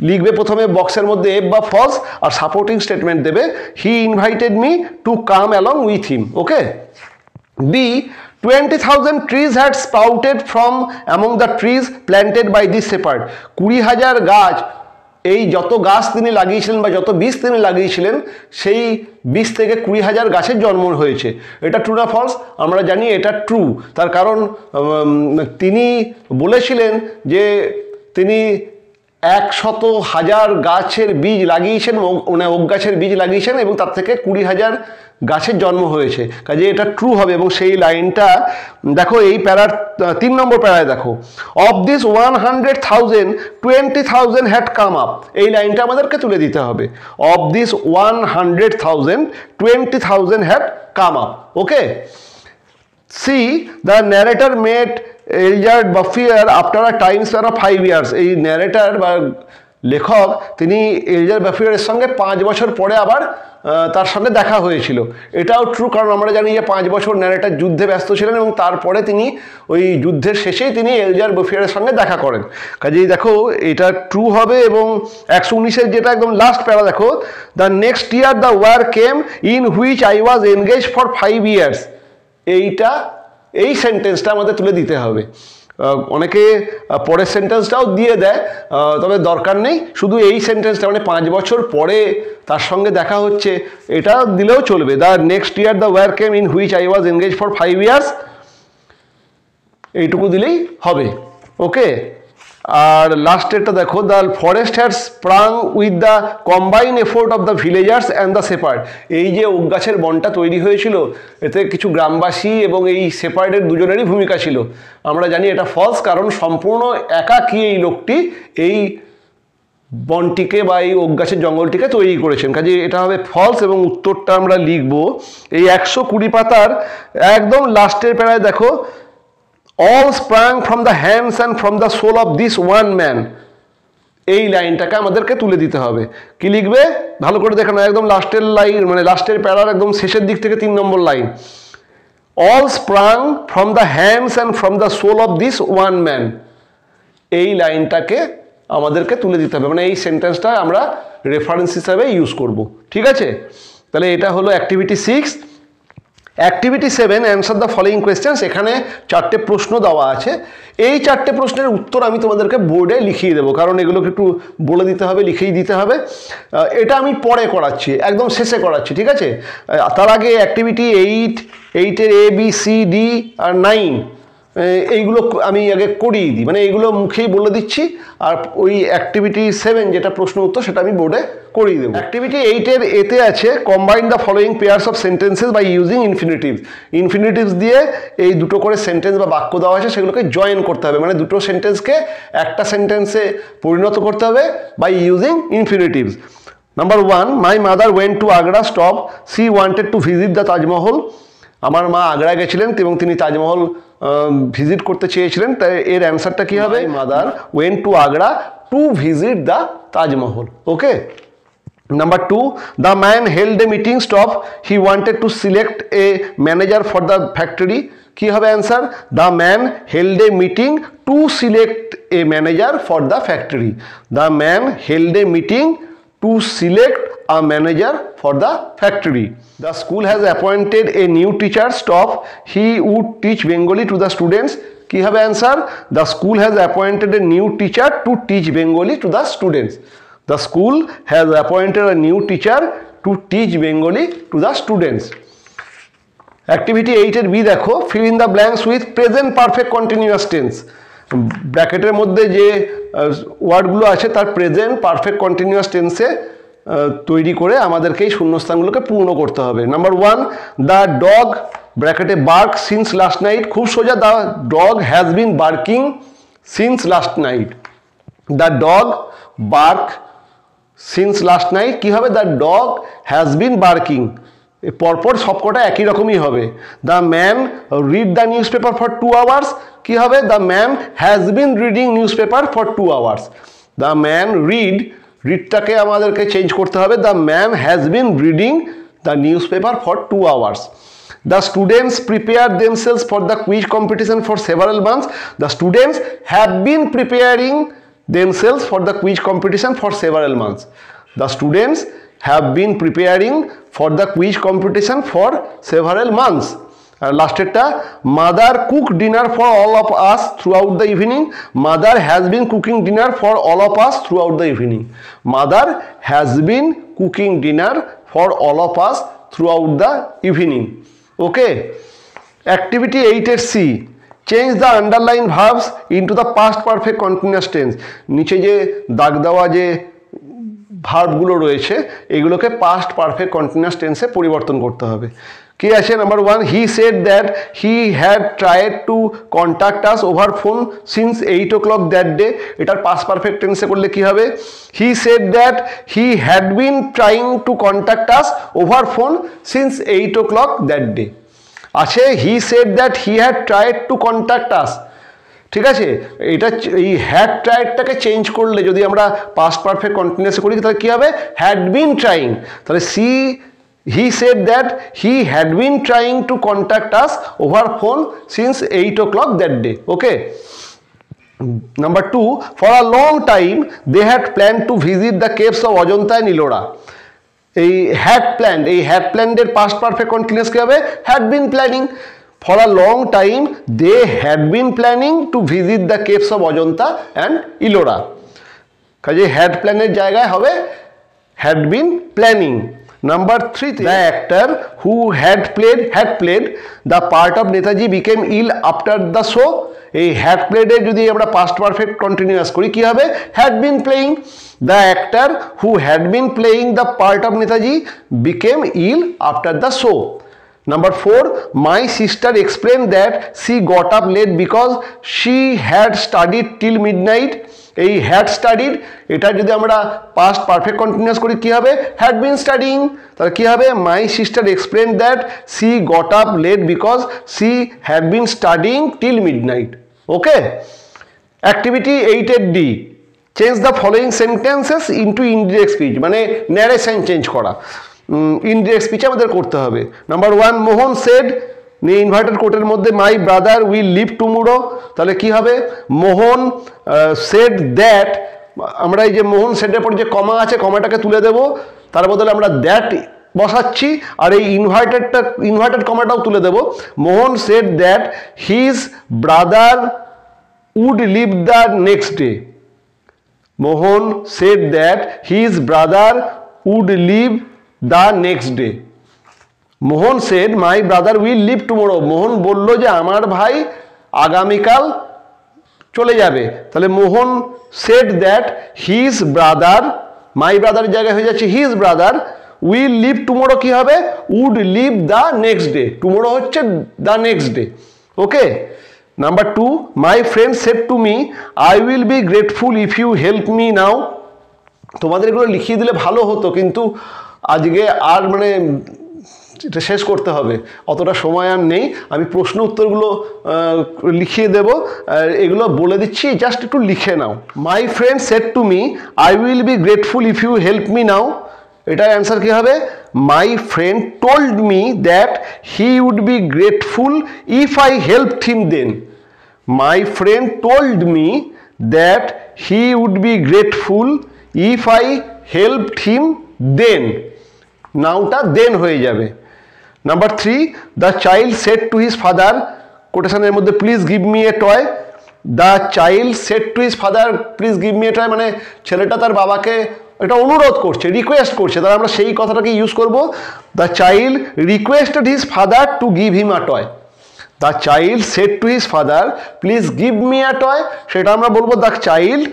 লিখবে প্রথমে বক্সের মধ্যে এফ বা ফলস, আর সাপোর্টিং স্টেটমেন্ট দেবে he invited me to come along with him. Okay. B, 20,000 trees had sprouted from among the trees planted by this shepherd. 20,000 গাছ, এই যত গাছ তিনি লাগিয়েছিলেন বা যত বীজ তিনি লাগিয়েছিলেন, সেই বীজ থেকে 20,000 গাছের জন্ম হয়েছে। এটা ট্রু না ফলস? আমরা জানি এটা ট্রু। তার কারণ তিনি বলেছিলেন যে তিনি 100,000 গাছের বীজ লাগিয়েছেন, মানে ওক গাছের বীজ লাগিয়েছেন এবং তার থেকে 20,000 গাছের জন্ম হয়েছে। কাজে এটা ট্রু হবে। এবং সেই লাইনটা দেখো এই প্যারার 3 নম্বর প্যারায় দেখো, of this 100,000 20,000 had come up. এই লাইনটা আমাদেরকে তুলে দিতে হবে। Of this 100,000 20,000 had come up. Okay. See, the narrator made Elzeard Bouffier after a time span of 5 years। এই ন্যারেটর বা লেখক তিনি এলজার্ড বাফিয়ারের সঙ্গে 5 বছর পরে আবার তার সঙ্গে দেখা হয়েছিল। এটাও ট্রু, কারণ আমরা জানি যে 5 বছর ন্যারেটর যুদ্ধে ব্যস্ত ছিলেন এবং তারপরে তিনি ওই যুদ্ধের শেষেই তিনি এলজার্ড বাফিয়ারের সঙ্গে দেখা করেন। কাজেই দেখো এটা ট্রু হবে। এবং 119-এর যেটা একদম লাস্ট প্যারা দেখো, the next year the war came in which I was engage for 5 years। এই সেন্টেন্সটা আমাদের তুলে দিতে হবে। অনেকে পরের সেন্টেন্সটাও দিয়ে দেয়, তবে দরকার নেই, শুধু এই সেন্টেন্সটা, মানে 5 বছর পরে তার সঙ্গে দেখা হচ্ছে, এটা দিলেও চলবে। The next year the war came in which I was engage for 5 years, এইটুকু দিলেই হবে। ওকে। আর লাস্টেরটা দেখো, the forest had sprung with the combine effort of the villagers and the shepherd. এই যে ওক গাছের বনটা তৈরি হয়েছিল, এতে কিছু গ্রামবাসী এবং এই শেপার্ডের দুজনেরই ভূমিকা ছিল। আমরা জানি এটা ফলস, কারণ সম্পূর্ণ একাকী এই লোকটি এই বনটিকে বা এই ওক গাছের জঙ্গলটিকে তৈরি করেছেন। কাজে এটা হবে ফলস। এবং উত্তরটা আমরা লিখব এই 120 পাতার একদম লাস্টের প্যারায় দেখো, all sprang from the hands and from the soul of this one man। এই লাইনটাকে আমাদেরকে তুলে দিতে হবে। কি লিখবে ভালো করে দেখো না, একদম লাস্টের লাইন, মানে লাস্টের প্যারার একদম শেষের দিক থেকে 3 নম্বর line, all sprang from the hands and from the soul of this one man। এই লাইনটাকে আমাদেরকে তুলে দিতে হবে, মানে এই সেন্টেন্সটা আমরা রেফারেন্স হিসাবে ইউজ করব। ঠিক আছে, তাহলে এটা হলো activity 6। Activity 7 answer the following questions, এখানে 4টে প্রশ্ন দেওয়া আছে। এই 4টে প্রশ্নের উত্তর আমি তোমাদেরকে বোর্ডে লিখিয়ে দেবো, কারণ এগুলোকে একটু বলে দিতে হবে, লিখেই দিতে হবে। এটা আমি পরে করাচ্ছি, একদম শেষে করাচ্ছি, ঠিক আছে? তার আগে অ্যাক্টিভিটি 8-এর A B C D আর 9 এইগুলো আমি আগে করিয়ে দিই, মানে এইগুলো মুখেই বলে দিচ্ছি। আর ওই অ্যাক্টিভিটি 7 যেটা প্রশ্ন উত্তর সেটা আমি বোর্ডে করিয়ে দেবো। অ্যাক্টিভিটি 8-এর এতে আছে combine the following pairs of sentences by using infinitives. Infinitives দিয়ে এই দুটো করে সেন্টেন্স বা বাক্য দেওয়া আছে, সেগুলোকে জয়েন করতে হবে, মানে দুটো সেন্টেন্সকে একটা সেন্টেন্সে পরিণত করতে হবে by using infinitives. Number 1, my mother went to Agra stop she wanted to visit the Taj Mahal. আমার মা আগ্রা গেছিলেন এবং তিনি তাজমহল ভিজিট করতে চেয়েছিলেন, তাই এর অ্যান্সারটা কী হবে? Mother went to Agra two visit the Taj Mahal. Okay. Number 2, the man held a meeting stop. He wanted to select a manager for the factory. কি হবে answer? The man held a meeting to select a manager for the factory. The man held a meeting to select a manager for the factory. The school has appointed a new teacher. Stop. He would teach Bengali to the students. কি হবে answer? The school has appointed a new teacher to teach Bengali to the students. The school has appointed a new teacher to teach Bengali to the students. Activity 8-এর B দেখো, fill in the blanks with present perfect continuous tense. ব্র্যাকেটের মধ্যে যে ওয়ার্ডগুলো আছে তার প্রেজেন্ট পারফেক্ট কন্টিনিউয়াস টেন্সে তৈরি করে আমাদেরকে এই শূন্যস্থানগুলোকে পূর্ণ করতে হবে। নাম্বার 1, দ্য ডগ ব্র্যাকেটে বার্ক সিন্স লাস্ট নাইট। খুব সোজা, the dog has been barking since last night. The dog bark since last night কী হবে? The dog has been barking. পরপর সবকটা একই রকমই হবে। The man read the newspaper for 2 hours. কী হবে? The man has been reading newspaper for 2 hours. The man রিডটাকে আমাদেরকে চেঞ্জ করতে হবে, the man has been reading the newspaper for 2 hours. The students prepare themselves for the quiz competition for several months. The students have been preparing themselves for the quiz competition for several months. The students have been preparing for the quiz competition for several months. লাস্টেরটা, mother cook dinner for all of us throughout the evening. Mother has been cooking dinner for all of us throughout the evening. Mother has been cooking dinner for all of us throughout the evening. Okay. Activity 8-এর C, change the underline verbs into the past perfect continuous tense. নিচে যে দাগ দেওয়া যে ভার্বগুলো রয়েছে এগুলোকে পাস্ট পারফেক্ট কন্টিনিউয়াস টেন্সে পরিবর্তন করতে হবে। কি আছে? Number 1, he said that he had tried to contact us over phone since 8 o'clock that day. এটার পাস্ট পারফেক্ট টেন্সে করলে কি হবে? He said that he had been trying to contact us over phone since 8 o'clock that day. আছে he said that he had tried to contact us. ঠিক আছে, এটা এই হ্যাড ট্রাইডটাকে চেঞ্জ করলে যদি আমরা পাস্ট পারফেক্ট কন্টিনিউয়াসে করি তাহলে কী হবে? Had been trying. তাহলে he said that he had been trying to contact us over phone since 8 o'clock that day. Okay. Number 2, for a long time they had planned to visit the caves of Ajanta and Ellora. এই হ্যাড প্ল্যান্ড এর পাস্ট পারফেক্ট কন্টিনিউয়াস কি হবে? Had been planning. For a long time they had been planning to visit the caves of Ajanta and Ellora. কাজে হ্যাড প্ল্যানের জায়গায় হবে had been planning. Number 3, the actor who had played the part of Netaji became ill after the show. এই had played এর যদি আমরা past perfect continuous করি কি হবে? had been playing. The actor who had been playing the part of Netaji became ill after the show. Number 4, my sister explained that she got up late because she had studied till midnight. এই হ্যাড স্টাডিড এটা যদি আমরা পাস্ট পারফেক্ট কন্টিনিউয়াস করি কি হবে? Had been studying. তাহলে কি হবে? My sister explain that she got up late because she had been studying till midnight. Okay. Activity 8-এর D, change the following sentences into indirect speech, মানে ন্যারেশন চেঞ্জ করা। ইনডিরেক্ট স্পিচ আমাদের করতে হবে। নাম্বার 1, মোহন সেড ইনভার্টেড কোটের মধ্যে my brother will leave tomorrow. তাহলে কি হবে? মোহন সেড দ্যাট, আমরা এই যে মোহন সেডের পর যে কমা আছে কমাটাকে তুলে দেব, তার বদলে আমরা দ্যাট বসাচ্ছি আর এই ইনভার্টেড কমাটাও তুলে দেব। Mohan said that his brother would leave the next day. Mohan said that his brother would leave the next day. Mohan said my brother will leave tomorrow. Mohan বলল যে আমার ভাই আগামীকাল চলে যাবে। তাহলে Mohan said that his brother, my brother জায়গায় হয়ে যাচ্ছে his brother, will leave tomorrow কি হবে? Would leave the next day. Tomorrow হচ্ছে the next day. Okay. Number 2, my friend said to me I will be grateful if you help me now. তোমাদের এগুলো লিখিয়ে দিলে ভালো হতো, কিন্তু আজকে আর মানে এটা শেষ করতে হবে, অতটা সময় আর নেই। আমি প্রশ্ন উত্তরগুলো লিখিয়ে দেব, এগুলো বলে দিচ্ছি, জাস্ট একটু লিখে নাও। My friend said to me I will be grateful if you help me now. এটার অ্যান্সার কী হবে? My friend told me that he would be grateful if I helped him then. My friend told me that he would be grateful if I helped him then. নাওটা দেন হয়ে যাবে। Number 3, the child said to his father, কোটেশনের মধ্যে please give me a toy. The child said to his father please give me a toy, মানে ছেলেটা তার বাবাকে এটা অনুরোধ করছে, রিকোয়েস্ট করছে, তাহলে আমরা সেই কথাটাকে ইউজ করব। The child requested his father to give him a toy. The child said to his father please give me a toy, সেটা আমরা বলবো the child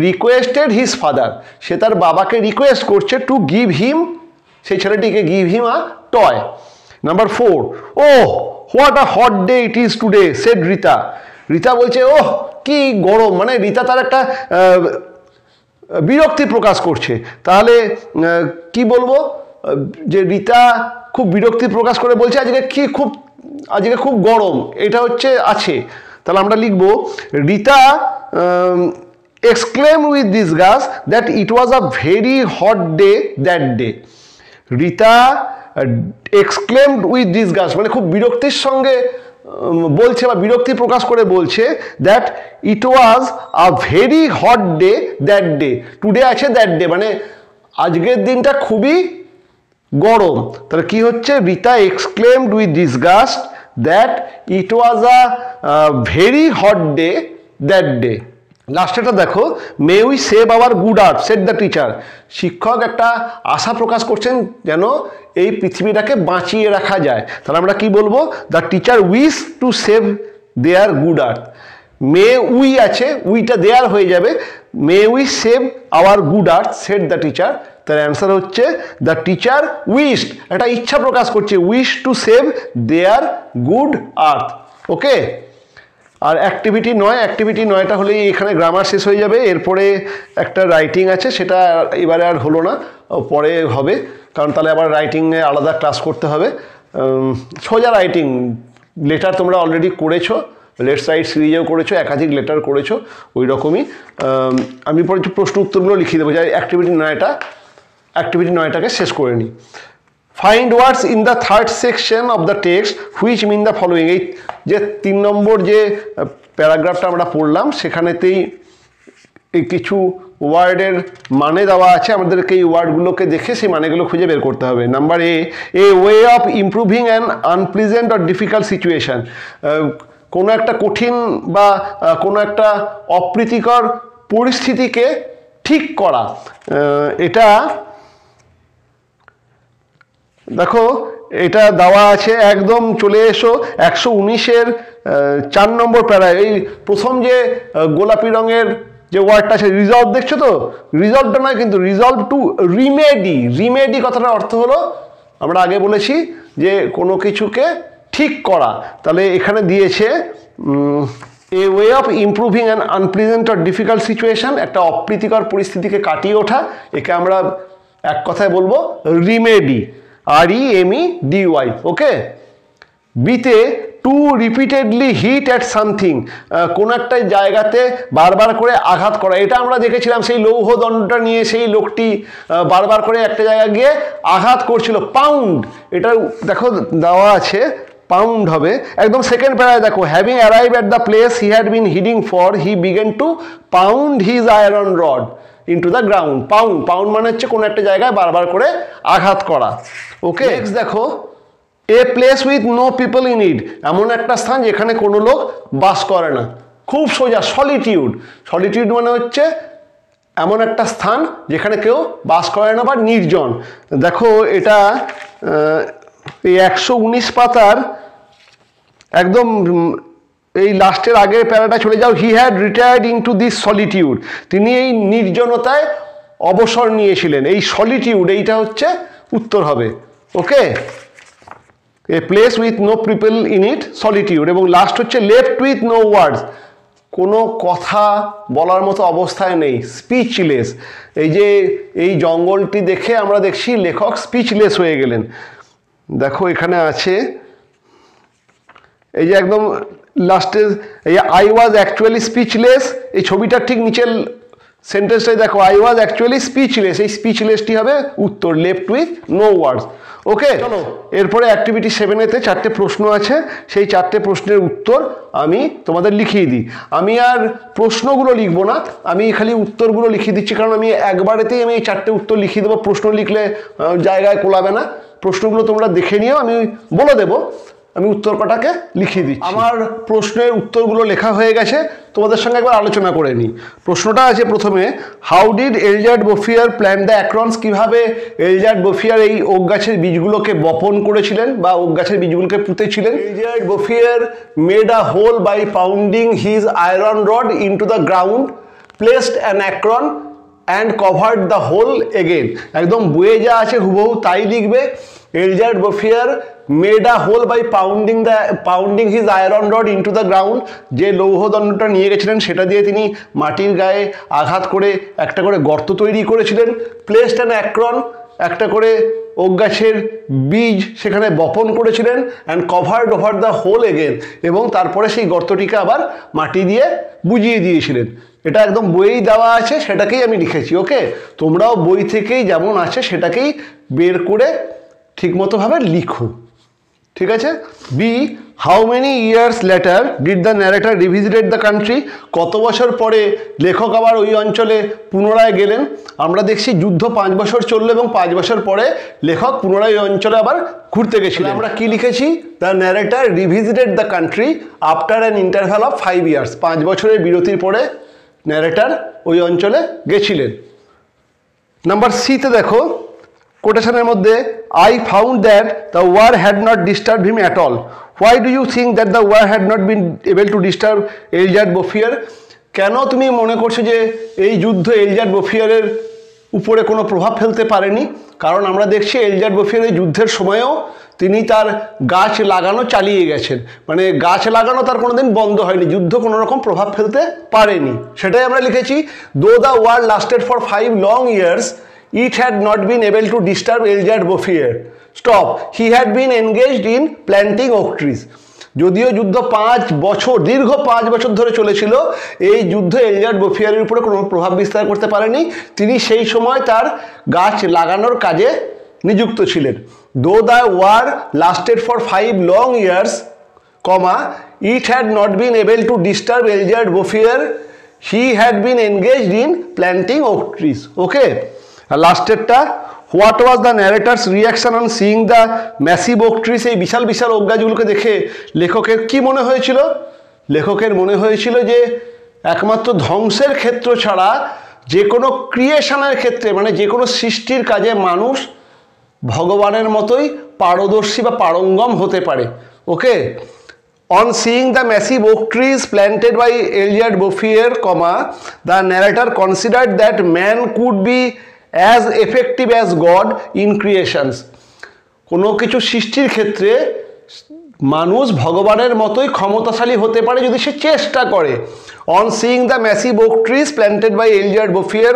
requested his father, সে তার বাবাকে রিকোয়েস্ট করছে টু গিভ হিম, সেই ছেলেটিকে give him a toy. Number 4, oh what a hot day it is today said Rita. Rita বলছে ওহ কি গরম, মানে রিতা তার একটা বিরক্তি প্রকাশ করছে। তাহলে কি বলবো যে রিতা খুব বিরক্তি প্রকাশ করে বলছে আজকে খুব গরম, এটা হচ্ছে আছে। তাহলে আমরা লিখব Rita exclaimed with disgust that it was a very hot day that day. Rita exclaimed with disgust মানে খুব বিরক্তির সঙ্গে বলছে বা বিরক্তি প্রকাশ করে বলছে that it was a very hot day that day. Today আছে দ্যাট ডে, মানে আজকের দিনটা খুবই গরম। তাহলে কি হচ্ছে? Rita exclaimed with disgust that it was a very hot day that day. লাস্টেটা দেখো, may we save our good earth said the teacher. শিক্ষক একটা আশা প্রকাশ করছেন যেন এই পৃথিবীটাকে বাঁচিয়ে রাখা যায়। তাহলে আমরা কি বলবো? The teacher wish to save their good earth. May we আছে, উইটা দেয়ার হয়ে যাবে, may we save our good earth said the teacher. তার অ্যান্সার হচ্ছে দ্য টিচার উইশড, একটা ইচ্ছা প্রকাশ করছে, wish to save their good earth. Okay. আর অ্যাক্টিভিটি 9টা হলেই এখানে গ্রামার শেষ হয়ে যাবে। এরপরে একটা রাইটিং আছে, সেটা এবারে আর হলো না, পরে হবে, কারণ তাহলে আবার রাইটিংয়ে আলাদা ক্লাস করতে হবে। সোজা রাইটিং, লেটার তোমরা অলরেডি করেছো, লেটস রাইট সিরিজেও করেছো, একাধিক লেটার করেছো, ওই রকমই। আমি পরে প্রশ্ন উত্তরগুলো লিখিয়ে দেবো, যাই অ্যাক্টিভিটি 9টাকে শেষ করে নিই। Find words in the third section of the text which mean the following. এই যে 3 নম্বর যে প্যারাগ্রাফটা আমরা পড়লাম, সেখানেতেই এই কিছু ওয়ার্ডের মানে দেওয়া আছে, আমাদেরকে এই ওয়ার্ডগুলোকে দেখে সেই মানেগুলো খুঁজে বের করতে হবে। Number a way of improving an unpleasant or difficult situation. কোনো একটা কঠিন বা কোনো একটা অপ্রীতিকর পরিস্থিতিকে ঠিক করা। এটা দেখো, এটা দেওয়া আছে, একদম চলে এসো 119-এর 4 নম্বর প্যারায়। এই প্রথম যে গোলাপি রঙের যে ওয়ার্ডটা আছে রিজলভ, দেখছো তো? রিজলভটা নয় কিন্তু, রিজলভ টু রিমেডি। রিমেডি কথাটার অর্থ হলো, আমরা আগে বলেছি যে কোনো কিছুকে ঠিক করা। তাহলে এখানে দিয়েছে a way of improving an unpleasant or difficult situation, একটা অপ্রীতিকর পরিস্থিতিকে কাটিয়ে ওঠা। একে আমরা এক কথায় বলবো রিমেডি, REMEDY। ওকে। বিতে to repeatedly hit at something, কোনো একটা জায়গাতে বারবার করে আঘাত করা। এটা আমরা দেখেছিলাম সেই লৌহ দণ্ডটা নিয়ে, সেই লোকটি বারবার করে একটা জায়গায় গিয়ে আঘাত করছিল। পাউন্ড, এটা দেখো দেওয়া আছে, পাউন্ড হবে। একদম সেকেন্ড প্যারায় দেখো, having arrive at the place he had been heading for he began to pound his iron rod into the ground. Pound মানে হচ্ছে কোনো একটা জায়গায় বারবার করে আঘাত করা। ওকে, নেক্সট দেখো, a place with no people in it, এমন একটা স্থান যেখানে কোনো লোক বাস করে না। খুব সোজা, সলিটিউড। সলিটিউড মানে হচ্ছে এমন একটা স্থান যেখানে কেউ বাস করে না বা নির্জন। দেখো এটা এই 119 পাতার একদম এই লাস্টের আগের প্যারাটা চলে যাও। He had retired into this solitude, তিনি এই নির্জনতায় অবসর নিয়েছিলেন। এই সলিটিউড এইটা হচ্ছে উত্তর হবে। Okay, a place with no people in it, solitude. এবং লাস্ট হচ্ছে লেফট উইথ নো ওয়ার্ডস, কোনো কথা বলার মতো অবস্থায় নেই, স্পিচলেস। এই যে এই জঙ্গলটি দেখে আমরা দেখছি লেখক স্পিচলেস হয়ে গেলেন। দেখো এখানে আছে এই যে একদম লাস্টে এই আই ওয়াজ অ্যাকচুয়ালি স্পিচলেস, এই ছবিটার ঠিক নিচের সেন্টেন্সটাই দেখো, আই ওয়াজ অ্যাকচুয়ালি স্পিচলেস, এই স্পিচলেসটি হবে উত্তর, লেফট উইথ নো ওয়ার্ডস। ওকে, চলো এরপরে অ্যাক্টিভিটি 7-এতে 4টে প্রশ্ন আছে, সেই 4টে প্রশ্নের উত্তর আমি তোমাদের লিখিয়ে দিই। আমি আর প্রশ্নগুলো লিখবো না, আমি খালি উত্তরগুলো লিখিয়ে দিচ্ছি, কারণ আমি একবারেতেই আমি এই 4টে উত্তর লিখিয়ে দেবো। প্রশ্ন লিখলে জায়গায় কোলাবে না, প্রশ্নগুলো তোমরা দেখে নিও, আমি বলে দেবো। আমি উত্তর কটাকে লিখিয়ে দিচ্ছি। আমার প্রশ্নের উত্তরগুলো লেখা হয়ে গেছে, তোমাদের সঙ্গে একবার আলোচনা করে নিই। প্রশ্নটা আছে প্রথমে, হাউ ডিড এলজার্ড বোফিয়ার প্ল্যান্ট দ্য অ্যাক্রনস, কীভাবে এলজার্ড বোফিয়ার এই ওক গাছের বীজগুলোকে বপন করেছিলেন বা ওক গাছের বীজগুলোকে পুঁতেছিলেন। Elzeard Bouffier made a hole by pounding his iron rod into the ground, placed an acorn and covered the hole again. একদম বইয়ে যা আছে হুবহু তাই লিখবে। Elzeard Bouffier made a hole by pounding his iron rod into the ground, যে লৌহদণ্ডটা নিয়ে গেছিলেন সেটা দিয়ে তিনি মাটির গায়ে আঘাত করে একটা করে গর্ত তৈরি করেছিলেন। প্লেসড অ্যান অ্যাক্রন, একটা করে ওক গাছের বীজ সেখানে বপন করেছিলেন। And covered over the hole again, এবং তারপরে সেই গর্তটিকে আবার মাটি দিয়ে বুঝিয়ে দিয়েছিলেন। এটা একদম বইয়েই দেওয়া আছে, সেটাকেই আমি লিখেছি। ওকে, তোমরাও বই থেকেই যেমন আছে সেটাকেই বের করে ঠিকমতোভাবে লিখো, ঠিক আছে। B, how many years later did the narrator revisited the country, কত বছর পরে লেখক আবার ওই অঞ্চলে পুনরায় গেলেন। আমরা দেখছি যুদ্ধ 5 বছর চললো এবং 5 বছর পরে লেখক পুনরায় ওই অঞ্চলে আবার ঘুরতে গেছিলেন। আমরা কি লিখেছি, the narrator revisited the country after an interval of 5 years, 5 বছরের বিরতির পরে ন্যারেটার ওই অঞ্চলে গেছিলেন। নাম্বার সিতে দেখো, কোটেশনের মধ্যে, I found that the war had not disturb him at all, why do you think that the war had not been able to disturb Elzeard Bouffier, কেন তুমি মনে করছো যে এই যুদ্ধ এলজার্ড বোফিয়ারের উপরে কোনো প্রভাব ফেলতে পারেনি? কারণ আমরা দেখছি এলজার্ড বোফিয়ার এই যুদ্ধের সময়ও তিনি তার গাছ লাগানো চালিয়ে গেছেন, মানে গাছ লাগানো তার কোনোদিন বন্ধ হয়নি, যুদ্ধ কোনো রকম প্রভাব ফেলতে পারেনি। সেটাই আমরা লিখেছি, though the war lasted for 5 long years, it had not been able to disturb Elzeard বোফিয়ার. Stop. He had been engaged in planting oak trees. যদিও যুদ্ধ 5 বছর, দীর্ঘ 5 বছর ধরে চলেছিল, এই যুদ্ধ এলজার্ড বোফিয়ারের উপরে কোনো প্রভাব বিস্তার করতে পারেনি। তিনি সেই সময় তার গাছ লাগানোর কাজে নিযুক্ত ছিলেন। Though the war lasted for 5 long years, it had not been able to disturb Elzeard Bouffier, he had been engaged in planting oak trees. Okay, লাস্টেরটা, what was the narrator's reaction on seeing the massive oak trees, এই বিশাল বিশাল ওক গাছগুলোকে দেখে লেখকের কি মনে হয়েছিল? লেখকের মনে হয়েছিল যে একমাত্র ধ্বংসের ক্ষেত্র ছাড়া যে কোনো ক্রিয়েশনের ক্ষেত্রে, মানে যে কোনো সৃষ্টির কাজে মানুষ ভগবানের মতোই পারদর্শী বা পারঙ্গম হতে পারে। ওকে, on seeing the massive oak trees planted by Elliot Bouffier, the narrator considered that man could be as effective as God in creations. কোনো কিছু সৃষ্টির ক্ষেত্রে মানুষ ভগবানের মতোই ক্ষমতাশালী হতে পারে যদি সে চেষ্টা করে। On seeing the massive oak trees planted by Elliot Bouffier,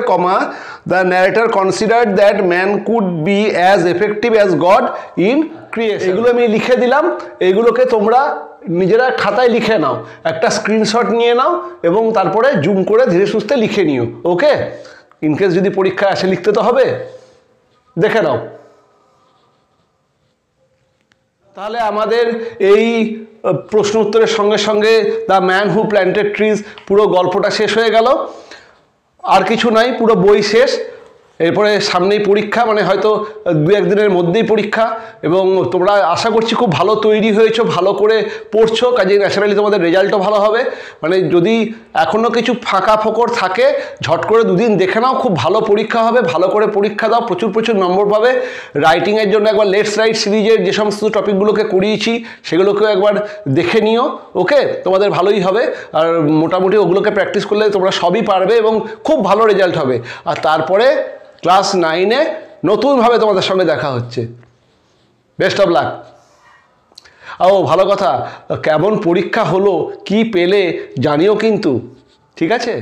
the narrator considered that man could be as effective as God in creation. এগুলো আমি লিখে দিলাম, এগুলোকে তোমরা নিজেরা খাতায় লিখে নাও, একটা স্ক্রিনশট নিয়ে নাও এবং তারপরে জুম করে ধীরে সুস্থে লিখে নিও। ওকে, ইনকেস যদি পরীক্ষায় আসে লিখতে তো হবে, দেখে নাও। তাহলে আমাদের এই প্রশ্ন উত্তরের সঙ্গে সঙ্গে the man who planted trees পুরো গল্পটা শেষ হয়ে গেল। আর কিছু নাই, পুরো বই শেষ। এরপরে সামনেই পরীক্ষা, মানে হয়তো 2-1 দিনের মধ্যেই পরীক্ষা, এবং তোমরা আশা করছি খুব ভালো তৈরি হয়েছো, ভালো করে পড়ছো, কাজেই ন্যাচারালি তোমাদের রেজাল্টও ভালো হবে। মানে যদি এখনও কিছু ফাঁকা ফোকর থাকে ঝট করে 2 দিন দেখে নাও, খুব ভালো পরীক্ষা হবে, ভালো করে পরীক্ষা দাও, প্রচুর প্রচুর নম্বর পাবে। রাইটিংয়ের জন্য একবার লেটস রাইট সিরিজের যে সমস্ত টপিকগুলোকে করিয়েছি সেগুলোকেও একবার দেখে নিও, ওকে? তোমাদের ভালোই হবে, আর মোটামুটি ওগুলোকে প্র্যাকটিস করলে তোমরা সবই পারবে এবং খুব ভালো রেজাল্ট হবে। আর তারপরে ক্লাস 9-এ নতুনভাবে তোমাদের সঙ্গে দেখা হচ্ছে। Best of luck. ও ভালো কথা, কেমন পরীক্ষা হলো, কি পেলে জানিও কিন্তু, ঠিক আছে?